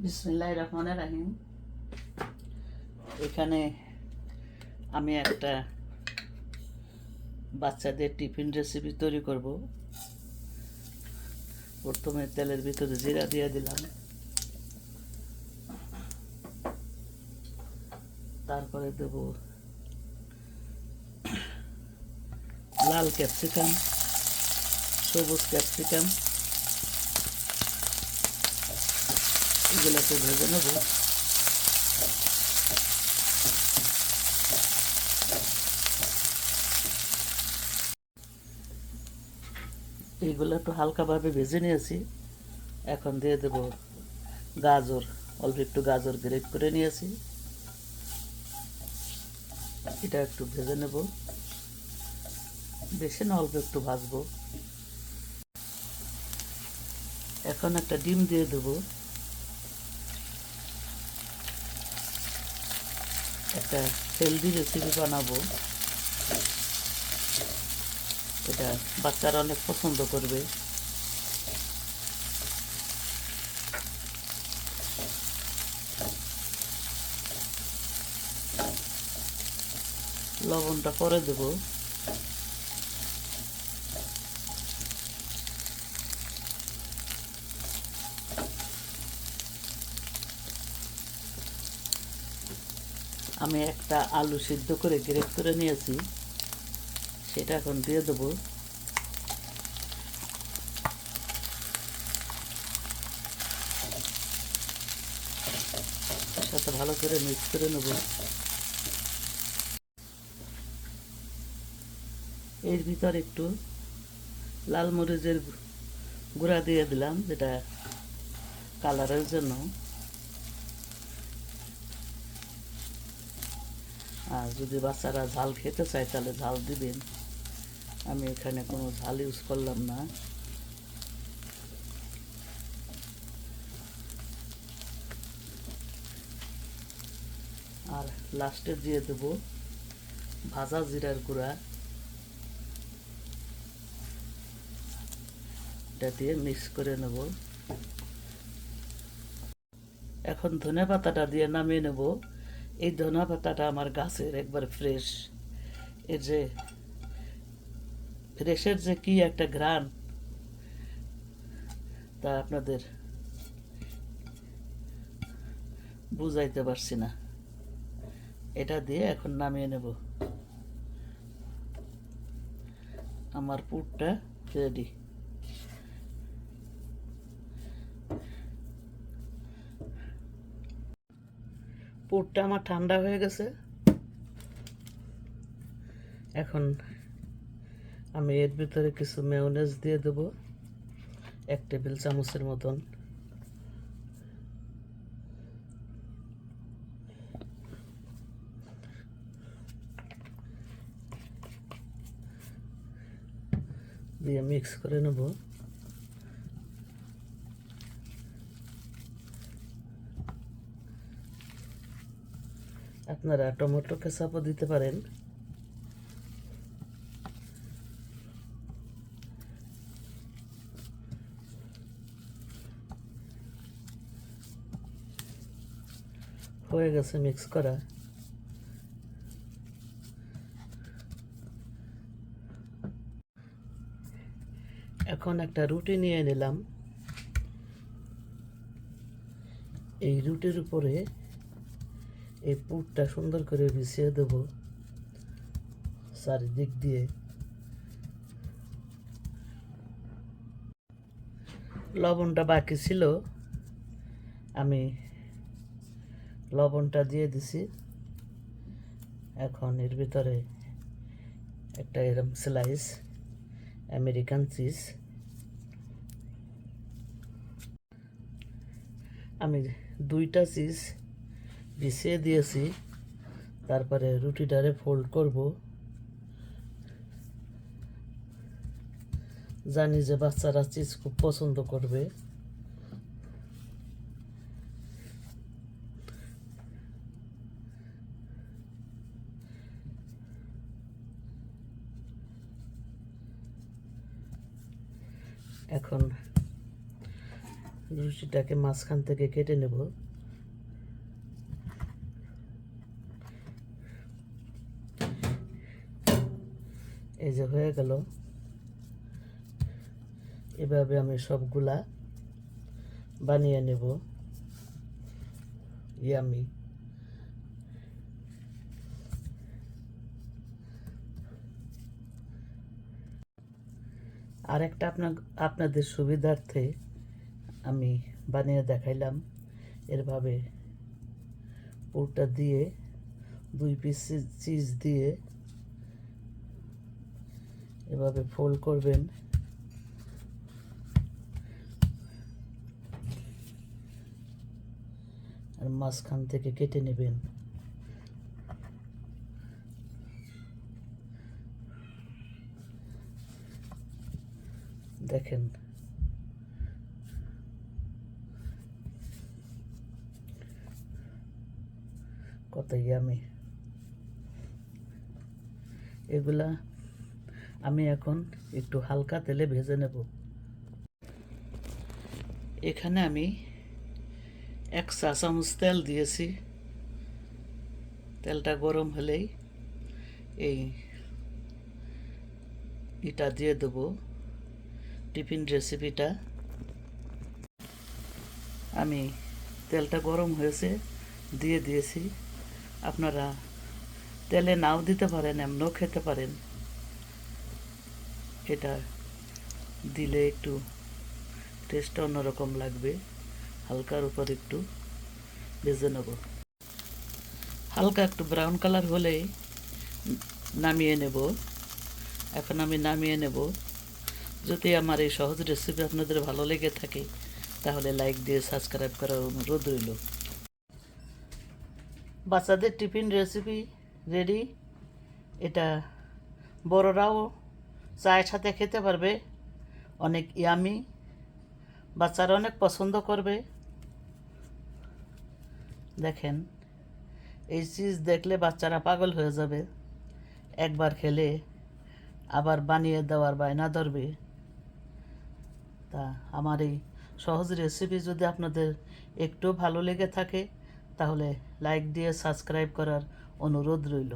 বিসমিল্লাহির রহমানির রহিম। এখানে আমি একটা বাচ্চাদের টিফিন রেসিপি তৈরি করব। প্রথমে তেলের ভিতরে জিরা দিয়ে দিলাম, তারপরে দেব লাল ক্যাপসিকাম, সবুজ ক্যাপসিকাম, এগুলোকে ভেজে নেব। এইগুলো একটু হালকাভাবে ভেজে নিয়েছি। এখন দিয়ে দেব গাজর, অল্প একটু গাজর গ্রেট করে নিয়েছি, এটা একটু ভেজে নেব, বেশি না অল্প একটু ভাজবো। এখন একটা ডিম দিয়ে দেব, একটা হেলদি রেসিপি বানাবো, এটা বাচ্চারা অনেক পছন্দ করবে। লবণটা পরে দেব। আমি একটা আলু সিদ্ধ করে গ্রেট করে নিয়েছি, সেটা এখন দিয়ে দেবো। সাথে ভালো করে মিক্স করে নেব। এর ভিতর একটু লাল মরিচের গুঁড়া দিয়ে দিলাম, যেটা কালারের জন্য। আর যদি বাচ্চারা ঝাল খেতে চায় তাহলে ঝাল দিবেন, আমি এখানে কোনো ঝাল ইউজ করলাম না। আর লাস্টে দিয়ে দেব ভাজা জিরার গুঁড়া, এটা দিয়ে মিক্স করে নেব। এখন ধনে পাতাটা দিয়ে নামিয়ে নেব। এই ধনে পাতাটা আমার গাছের, একবার ফ্রেশ। এর যে ফ্রেশের যে কি একটা ঘ্রাণ, তা আপনাদের বুঝাইতে পারছি না। এটা দিয়ে এখন নামিয়ে নেব। আমার পুরটা রেডি। পুরটা আমার ঠান্ডা হয়ে গেছে। এখন আমি এর ভিতরে কিছু মেয়োনেজ দিয়ে দেব, 1 টেবিল চামচের মতন। দিয়ে মিক্স করে নেব। আপনারা টমেটো কেচাপও দিতে পারেন। হয়ে গেছে মিক্স করা। এখন একটা রুটি নিয়ে নিলাম। এই রুটির উপরে এই পুরটা সুন্দর করে বিছিয়ে দেব চারিদিক দিয়ে। লবণটা বাকি ছিল, আমি লবণটা দিয়ে দিছি। এখন এর ভিতরে একটা এরকম স্লাইস আমেরিকান চিজ আমি 2টা চিজ বিছিয়ে দিয়েছি। তারপরে রুটিটারে ফোল্ড করব। জানি যে বাচ্চারা চিজ খুব পছন্দ করবে। এখন রুটিটাকে মাঝখান থেকে কেটে নেব। এই যে হয়ে গেল। এভাবে আমি সবগুলা বানিয়ে নেব। ইয়ামি। আরেকটা আপনাদের সুবিধার্থে আমি বানিয়ে দেখাইলাম। এরভাবে পুরটা দিয়ে 2 পিস চিজ দিয়ে এভাবে ফোল্ড করবেন। আর মাঝখান থেকে কেটে নেবেন। দেখেন কত ইয়ামি। এগুলা আমি এখন একটু হালকা তেলে ভেজে নেব। এখানে আমি 1 চা চামচ তেল দিয়েছি। তেলটা গরম হলেই এটা দিয়ে দেব, টিফিন রেসিপিটা। আমি তেলটা গরম হয়েছে দিয়ে দিয়েছি। আপনারা তেলে নাও দিতে পারেন, এমনও খেতে পারেন। এটা দিলে একটু টেস্টটা অন্যরকম লাগবে। হালকার উপর একটু ভেজে নেব। হালকা একটু ব্রাউন কালার হলেই নামিয়ে নেব। এখন আমি নামিয়ে নেব। যদি আমার এই সহজ রেসিপি আপনাদের ভালো লেগে থাকে তাহলে লাইক দিয়ে সাবস্ক্রাইব করার অনুরোধ রইল। বাচ্চাদের টিফিন রেসিপি রেডি। এটা বড়রাও চায়ের সাথে খেতে পারবে। অনেক ইয়ামি, বাচ্চারা অনেক পছন্দ করবে। দেখেন, এই চিজ দেখলে বাচ্চারা পাগল হয়ে যাবে। একবার খেলে আবার বানিয়ে দেওয়ার বায়না ধরবে। তা আমার এই সহজ রেসিপি যদি আপনাদের একটু ভালো লেগে থাকে তাহলে লাইক দিয়ে সাবস্ক্রাইব করার অনুরোধ রইল।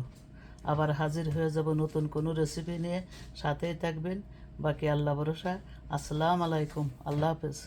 আবার হাজির হয়ে যাব নতুন কোনো রেসিপি নিয়ে। সাথেই থাকবেন। বাকি আল্লাহ ভরসা। আসসালামু আলাইকুম। আল্লাহ হাফেজ।